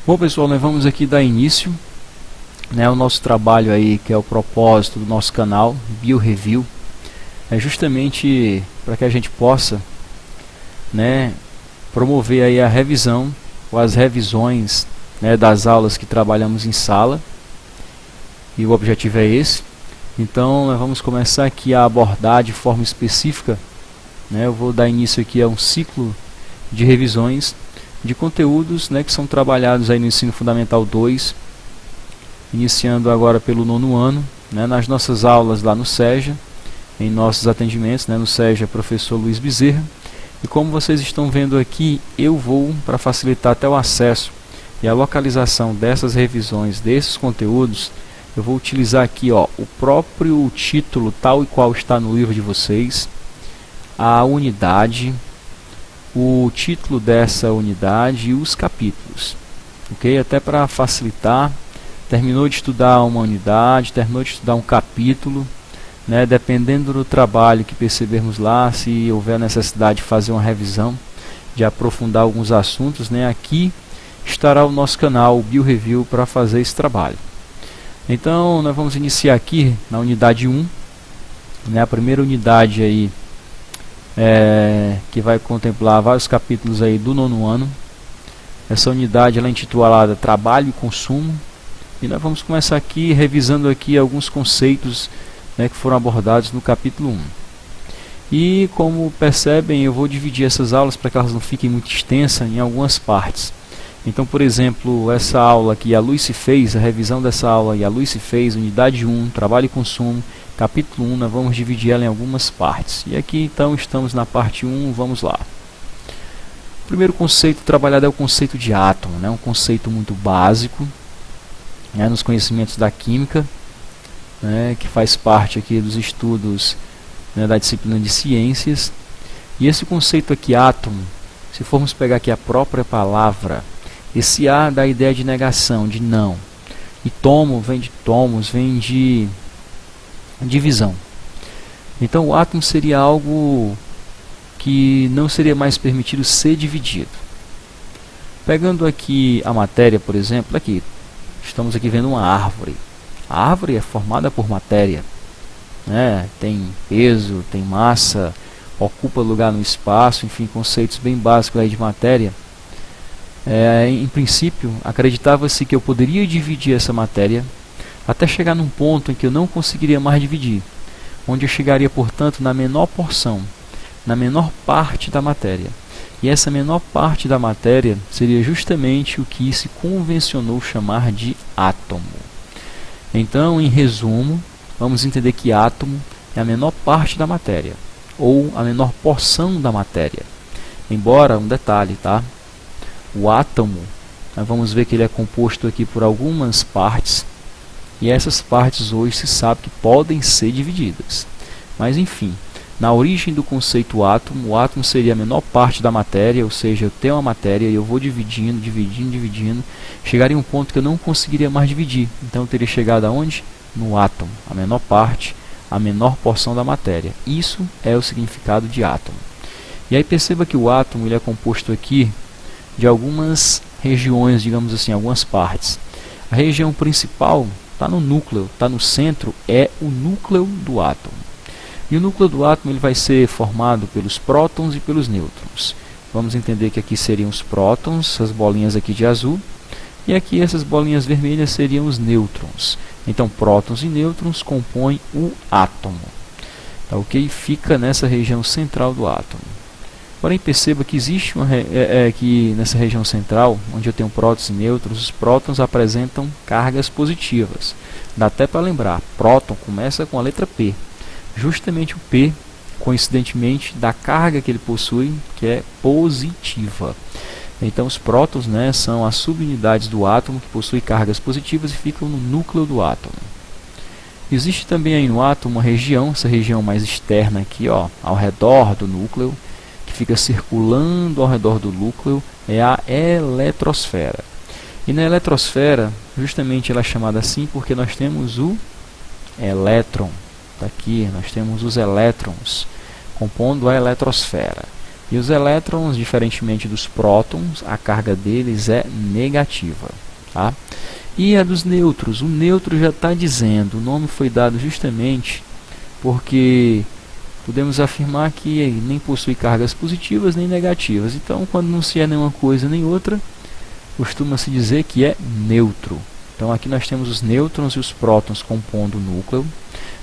Bom, pessoal, nós vamos aqui dar início, né, ao nosso trabalho aí, que é o propósito do nosso canal BioReview. É justamente para que a gente possa, né, promover aí a revisão ou as revisões, né, das aulas que trabalhamos em sala. E o objetivo é esse. Então nós vamos começar aqui a abordar de forma específica, né, eu vou dar início aqui a um ciclo de revisões de conteúdos, né, que são trabalhados aí no Ensino Fundamental 2, iniciando agora pelo 9º ano, né, nas nossas aulas lá no SEJA, em nossos atendimentos, né, no SEJA Professor Luiz Bezerra. E como vocês estão vendo aqui, eu vou, para facilitar até o acesso e a localização dessas revisões, desses conteúdos, eu vou utilizar aqui, ó, o próprio título tal e qual está no livro de vocês, a unidade, o título dessa unidade e os capítulos, ok? Até para facilitar, terminou de estudar uma unidade, terminou de estudar um capítulo, né? Dependendo do trabalho que percebermos lá, se houver necessidade de fazer uma revisão, de aprofundar alguns assuntos, né? Aqui estará o nosso canal, o BioReview, para fazer esse trabalho. Então nós vamos iniciar aqui na unidade 1, né? A primeira unidade aí, que vai contemplar vários capítulos aí do 9º ano. Essa unidade ela é intitulada Trabalho e Consumo, e nós vamos começar aqui revisando aqui alguns conceitos, né, que foram abordados no capítulo 1. E como percebem, eu vou dividir essas aulas para que elas não fiquem muito extensas em algumas partes. Então, por exemplo, essa aula aqui, a Luz se fez, a revisão dessa aula e a Luz se fez, unidade 1, Trabalho e Consumo, capítulo 1, nós vamos dividir ela em algumas partes. E aqui então estamos na parte 1, vamos lá. O primeiro conceito trabalhado é o conceito de átomo, né? Um conceito muito básico, né, nos conhecimentos da química, né, que faz parte aqui dos estudos, né, da disciplina de ciências. E esse conceito aqui, átomo, se formos pegar aqui a própria palavra, esse A dá a ideia de negação, de não. E tomo vem de tomos, vem de divisão. Então o átomo seria algo que não seria mais permitido ser dividido. Pegando aqui a matéria, por exemplo, aqui estamos aqui vendo uma árvore. A árvore é formada por matéria, né? Tem peso, tem massa, ocupa lugar no espaço, enfim, conceitos bem básicos aí de matéria. Em princípio, acreditava-se que eu poderia dividir essa matéria até chegar num ponto em que eu não conseguiria mais dividir, onde eu chegaria, portanto, na menor porção, na menor parte da matéria. E essa menor parte da matéria seria justamente o que se convencionou chamar de átomo. Então, em resumo, vamos entender que átomo é a menor parte da matéria, ou a menor porção da matéria. Embora, um detalhe, tá? O átomo, nós vamos ver que ele é composto aqui por algumas partes, e essas partes hoje se sabe que podem ser divididas. Mas enfim, na origem do conceito átomo, o átomo seria a menor parte da matéria, ou seja, eu tenho uma matéria e eu vou dividindo, chegaria a um ponto que eu não conseguiria mais dividir. Então eu teria chegado aonde? No átomo, a menor parte, a menor porção da matéria. Isso é o significado de átomo. E aí perceba que o átomo ele é composto aqui de algumas regiões, digamos assim, algumas partes. A região principal está no núcleo, está no centro, é o núcleo do átomo. E o núcleo do átomo ele vai ser formado pelos prótons e pelos nêutrons. Vamos entender que aqui seriam os prótons, essas bolinhas aqui de azul, e aqui essas bolinhas vermelhas seriam os nêutrons. Então prótons e nêutrons compõem o átomo. Tá, ok? Fica nessa região central do átomo. Porém, perceba que existe que nessa região central, onde eu tenho prótons e nêutrons, os prótons apresentam cargas positivas. Dá até para lembrar, próton começa com a letra P. Justamente o P, coincidentemente, da carga que ele possui, que é positiva. Então, os prótons, né, são as subunidades do átomo que possuem cargas positivas e ficam no núcleo do átomo. Existe também aí no átomo uma região, essa região mais externa aqui, ó, ao redor do núcleo, que fica circulando ao redor do núcleo, é a eletrosfera. E na eletrosfera, justamente ela é chamada assim porque nós temos o elétron. Tá aqui, nós temos os elétrons compondo a eletrosfera. E os elétrons, diferentemente dos prótons, a carga deles é negativa. Tá? E a dos nêutrons, o nêutron já está dizendo, o nome foi dado justamente porque podemos afirmar que nem possui cargas positivas nem negativas. Então, quando não se é nenhuma coisa nem outra, costuma-se dizer que é neutro. Então, aqui nós temos os nêutrons e os prótons compondo o núcleo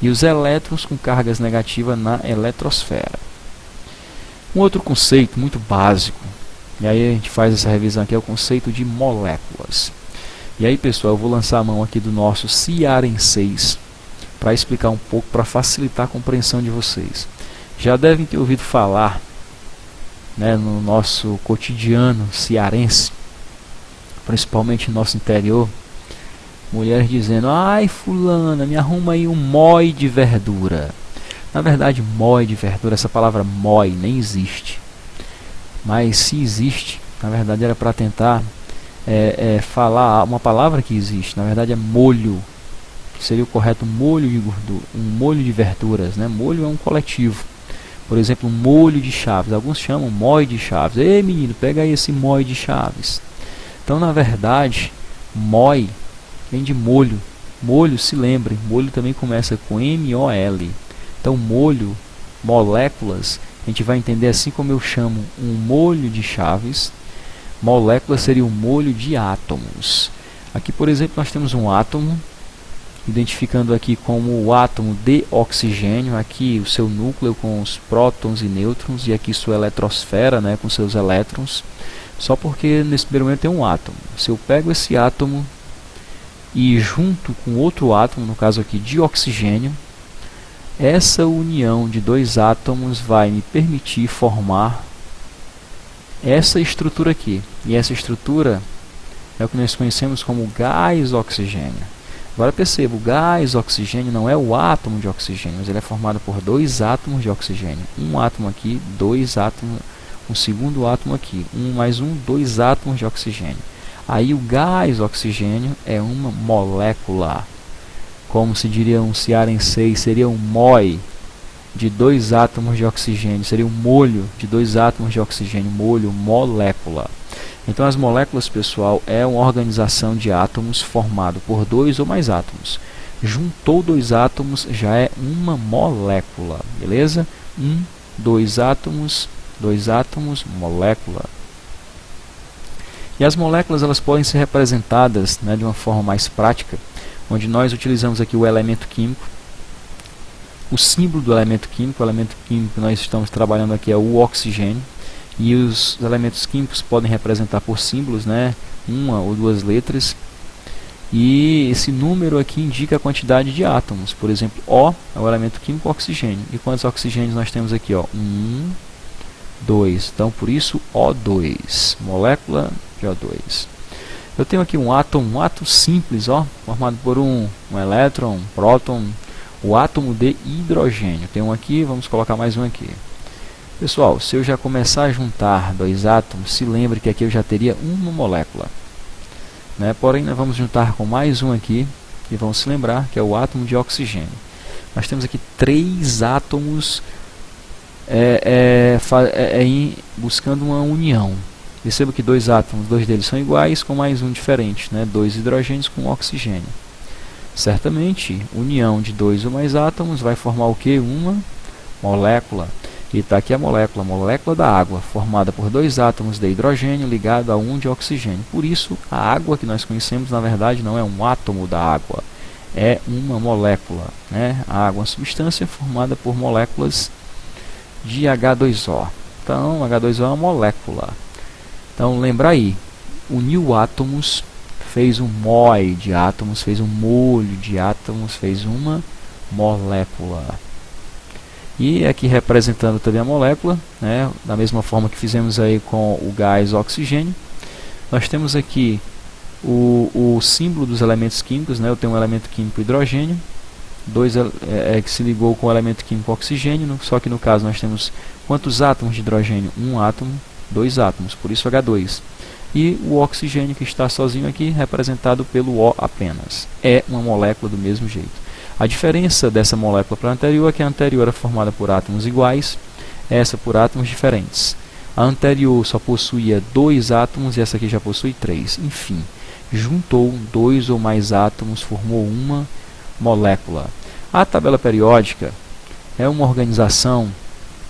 e os elétrons com cargas negativas na eletrosfera. Um outro conceito muito básico, e aí a gente faz essa revisão aqui, é o conceito de moléculas. E aí, pessoal, eu vou lançar a mão aqui do nosso cearenseis para explicar um pouco, para facilitar a compreensão de vocês. Já devem ter ouvido falar, né, no nosso cotidiano cearense, principalmente no nosso interior, mulheres dizendo: ai, fulana, me arruma aí um mói de verdura. Na verdade, mói de verdura, essa palavra mói nem existe. Mas se existe, na verdade era para tentar falar uma palavra que existe. Na verdade é molho, que seria o correto, molho de gordura, um molho de verduras, né? Molho é um coletivo. Por exemplo, um molho de chaves, alguns chamam mói de chaves. Ei, menino, pega aí esse mói de chaves. Então, na verdade, mói vem de molho. Molho, se lembre, molho também começa com M-O-L. Então, molho, moléculas, a gente vai entender assim como eu chamo um molho de chaves. Molécula seria um molho de átomos. Aqui, por exemplo, nós temos um átomo, identificando aqui como o átomo de oxigênio. Aqui o seu núcleo com os prótons e nêutrons, e aqui sua eletrosfera, né, com seus elétrons. Só porque nesse primeiro momento tem um átomo. Se eu pego esse átomo e junto com outro átomo, no caso aqui de oxigênio, essa união de dois átomos vai me permitir formar essa estrutura aqui. E essa estrutura é o que nós conhecemos como gás oxigênio. Agora perceba, o gás oxigênio não é o átomo de oxigênio, mas ele é formado por dois átomos de oxigênio. Um átomo aqui, dois átomos, um segundo átomo aqui. Um mais um, dois átomos de oxigênio. Aí o gás oxigênio é uma molécula. Como se diria um cearenseis, seria um mói de dois átomos de oxigênio. Seria um molho de dois átomos de oxigênio. Molho, molécula. Então as moléculas, pessoal, é uma organização de átomos formado por dois ou mais átomos. Juntou dois átomos, já é uma molécula. Beleza? Dois átomos, molécula. E as moléculas, elas podem ser representadas, né, de uma forma mais prática, onde nós utilizamos aqui o elemento químico. O símbolo do elemento químico, que nós estamos trabalhando aqui é o oxigênio. E os elementos químicos podem representar por símbolos, né, uma ou duas letras. E esse número aqui indica a quantidade de átomos. Por exemplo, O é o elemento químico oxigênio. E quantos oxigênios nós temos aqui? Ó? 1, 2. Então, por isso, O2. Molécula de O2. Eu tenho aqui um átomo simples, ó, formado por um elétron, um próton, o átomo de hidrogênio. Tem um aqui, vamos colocar mais um aqui. Pessoal, se eu já começar a juntar dois átomos, se lembre que aqui eu já teria uma molécula, né? Porém, nós vamos juntar com mais um aqui, e vamos se lembrar que é o átomo de oxigênio. Nós temos aqui três átomos buscando uma união. Perceba que dois átomos, dois deles são iguais, com mais um diferente, né? Dois hidrogênios com oxigênio. Certamente, união de dois ou mais átomos vai formar o que? Uma molécula. E está aqui a molécula da água, formada por dois átomos de hidrogênio ligado a um de oxigênio. Por isso, a água que nós conhecemos, na verdade, não é um átomo da água, é uma molécula, né? A água é uma substância formada por moléculas de H2O. Então, H2O é uma molécula. Então, lembra aí, uniu átomos, fez um mói de átomos, fez um molho de átomos, fez uma molécula. E aqui representando também a molécula, né, da mesma forma que fizemos aí com o gás oxigênio, nós temos aqui o símbolo dos elementos químicos, né? Eu tenho um elemento químico hidrogênio, que se ligou com o elemento químico oxigênio, só que no caso nós temos quantos átomos de hidrogênio? Um átomo, dois átomos, por isso H2. E o oxigênio que está sozinho aqui, representado pelo O apenas. É uma molécula do mesmo jeito. A diferença dessa molécula para a anterior é que a anterior era formada por átomos iguais, essa por átomos diferentes. A anterior só possuía 2 átomos e essa aqui já possui 3. Enfim, juntou 2 ou mais átomos, formou uma molécula. A tabela periódica é uma organização,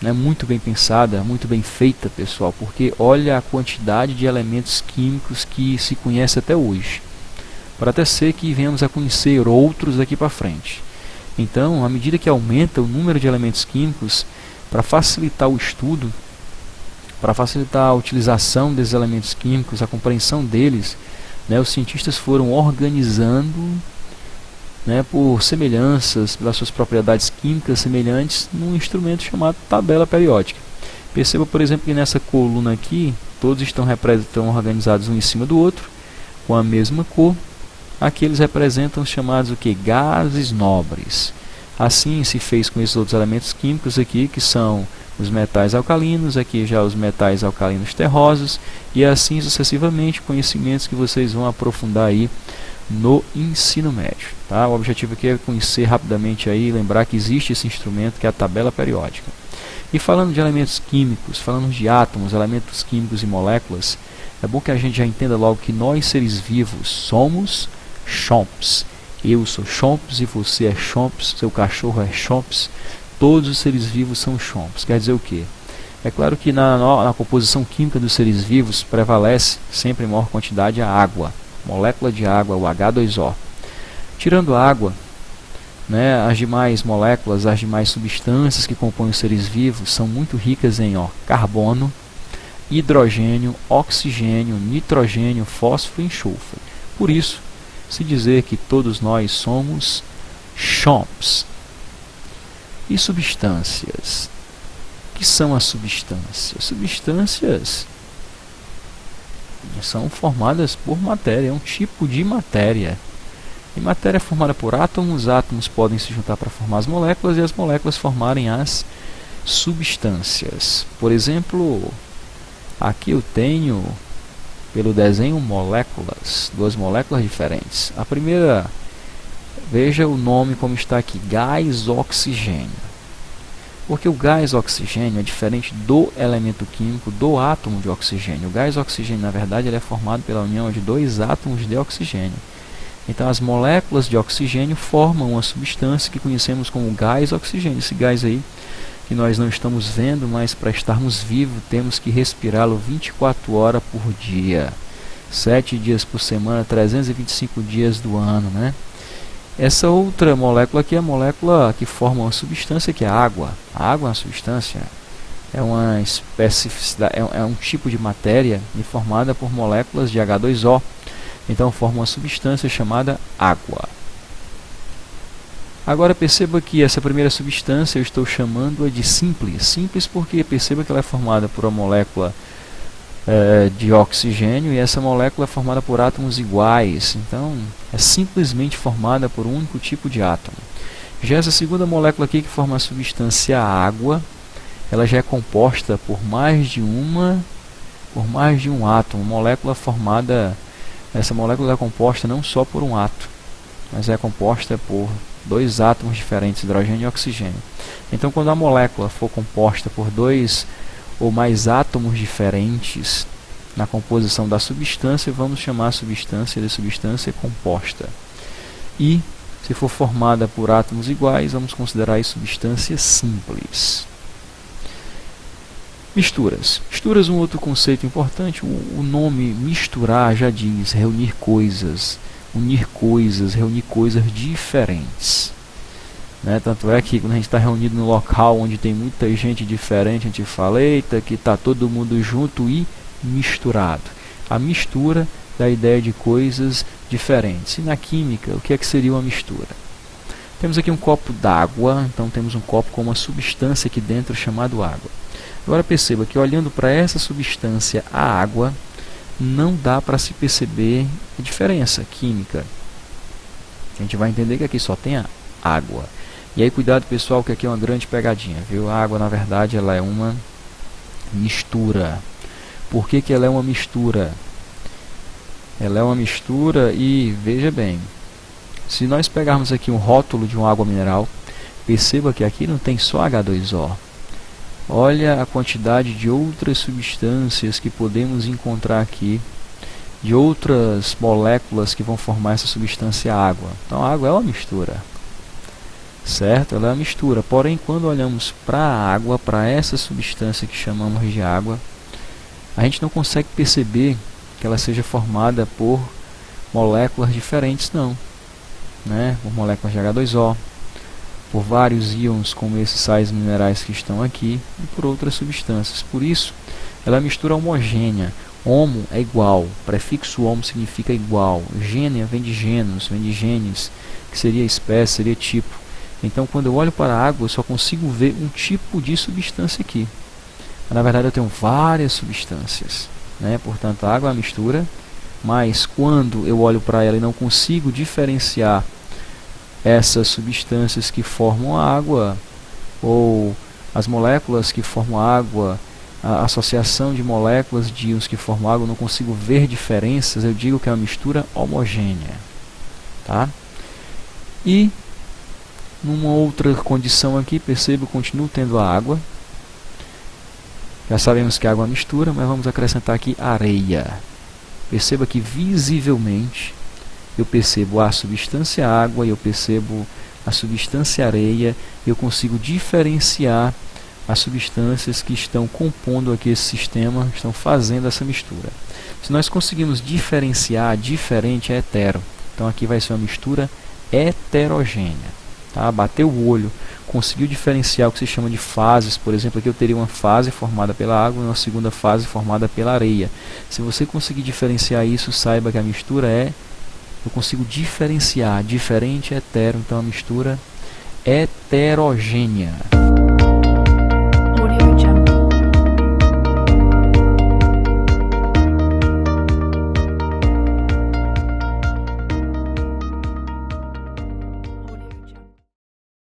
né, muito bem pensada, muito bem feita, pessoal, porque olha a quantidade de elementos químicos que se conhece até hoje. Pode até ser que venhamos a conhecer outros daqui para frente. Então, à medida que aumenta o número de elementos químicos, para facilitar o estudo, para facilitar a utilização desses elementos químicos, a compreensão deles, né, os cientistas foram organizando, né, por semelhanças, pelas suas propriedades químicas semelhantes, num instrumento chamado tabela periódica. Perceba, por exemplo, que nessa coluna aqui, todos estão organizados um em cima do outro, com a mesma cor. Aqui eles representam os chamados o que? Gases nobres. Assim se fez com esses outros elementos químicos aqui, que são os metais alcalinos, aqui já os metais alcalinos terrosos, e assim sucessivamente, conhecimentos que vocês vão aprofundar aí no ensino médio. Tá? O objetivo aqui é conhecer rapidamente aí, lembrar que existe esse instrumento que é a tabela periódica. E falando de elementos químicos, falando de átomos, elementos químicos e moléculas, é bom que a gente já entenda logo que nós, seres vivos, somos chomps. Eu sou chomps e você é chomps, seu cachorro é chomps, todos os seres vivos são chomps. Quer dizer o quê? É claro que na composição química dos seres vivos prevalece sempre em maior quantidade a água, molécula de água, o H2O. Tirando a água, né, as demais moléculas, as demais substâncias que compõem os seres vivos são muito ricas em carbono, hidrogênio, oxigênio, nitrogênio, fósforo e enxofre. Por isso, se dizer que todos nós somos chomps. E substâncias? O que são as substâncias? Substâncias são formadas por matéria, é um tipo de matéria. E matéria é formada por átomos, átomos podem se juntar para formar as moléculas e as moléculas formarem as substâncias. Por exemplo, aqui eu tenho, pelo desenho, moléculas, 2 moléculas diferentes. A primeira, veja o nome como está aqui, gás oxigênio. Porque o gás oxigênio é diferente do elemento químico do átomo de oxigênio. O gás oxigênio, na verdade, ele é formado pela união de 2 átomos de oxigênio. Então, as moléculas de oxigênio formam uma substância que conhecemos como gás oxigênio. Esse gás aí, que nós não estamos vendo, mas para estarmos vivos, temos que respirá-lo 24 horas por dia. 7 dias por semana, 325 dias do ano, né? Essa outra molécula aqui é a molécula que forma uma substância que é a água. A água é uma substância, é uma especificidade, é um tipo de matéria formada por moléculas de H2O. Então forma uma substância chamada água. Agora perceba que essa primeira substância eu estou chamando-a de simples. Simples porque perceba que ela é formada por uma molécula de oxigênio e essa molécula é formada por átomos iguais. Então é simplesmente formada por um único tipo de átomo. Já essa segunda molécula aqui que forma a substância água, ela já é composta por mais de um átomo. Molécula formada, essa molécula é composta não só por um átomo, mas é composta por 2 átomos diferentes, hidrogênio e oxigênio. Então, quando a molécula for composta por 2 ou mais átomos diferentes na composição da substância, vamos chamar a substância de substância composta. E, se for formada por átomos iguais, vamos considerar a substância simples. Misturas. Misturas, um outro conceito importante. O nome misturar já diz reunir coisas, unir coisas, reunir coisas diferentes. Né? Tanto é que quando a gente está reunido no local onde tem muita gente diferente, a gente fala, eita, que está todo mundo junto e misturado. A mistura da ideia de coisas diferentes. E na química, o que é que seria uma mistura? Temos aqui um copo d'água, então temos um copo com uma substância aqui dentro chamado água. Agora perceba que olhando para essa substância, a água, não dá para se perceber a diferença química. A gente vai entender que aqui só tem a água. E aí cuidado, pessoal, que aqui é uma grande pegadinha, viu? A água, na verdade, ela é uma mistura. Por que que ela é uma mistura? Ela é uma mistura e, veja bem, se nós pegarmos aqui um rótulo de uma água mineral, perceba que aqui não tem só H2O. Olha a quantidade de outras substâncias que podemos encontrar aqui, de outras moléculas que vão formar essa substância água. Então a água é uma mistura, certo? Ela é uma mistura, porém quando olhamos para a água, para essa substância que chamamos de água, a gente não consegue perceber que ela seja formada por moléculas diferentes, não, né? Por moléculas de H2O, por vários íons como esses sais minerais que estão aqui e por outras substâncias. Por isso, ela é uma mistura homogênea. Homo é igual, prefixo homo significa igual, gênea vem de genus, vem de genes, que seria espécie, seria tipo. Então quando eu olho para a água eu só consigo ver um tipo de substância aqui. Mas, na verdade eu tenho várias substâncias, né? Portanto a água é uma mistura, mas quando eu olho para ela e não consigo diferenciar essas substâncias que formam a água, ou as moléculas que formam a água, a associação de moléculas de íons que formam água, eu não consigo ver diferenças, eu digo que é uma mistura homogênea. Tá? E, numa outra condição aqui, perceba, eu continuo tendo a água. Já sabemos que a água é uma mistura, mas vamos acrescentar aqui areia. Perceba que visivelmente eu percebo a substância água e eu percebo a substância areia, eu consigo diferenciar as substâncias que estão compondo aqui esse sistema, estão fazendo essa mistura. Se nós conseguimos diferenciar, diferente é hetero. Então aqui vai ser uma mistura heterogênea. Tá? Bateu o olho, conseguiu diferenciar o que se chama de fases. Por exemplo, aqui eu teria uma fase formada pela água e uma segunda fase formada pela areia. Se você conseguir diferenciar isso, saiba que a mistura eu consigo diferenciar, diferente é hetero, então a mistura heterogênea.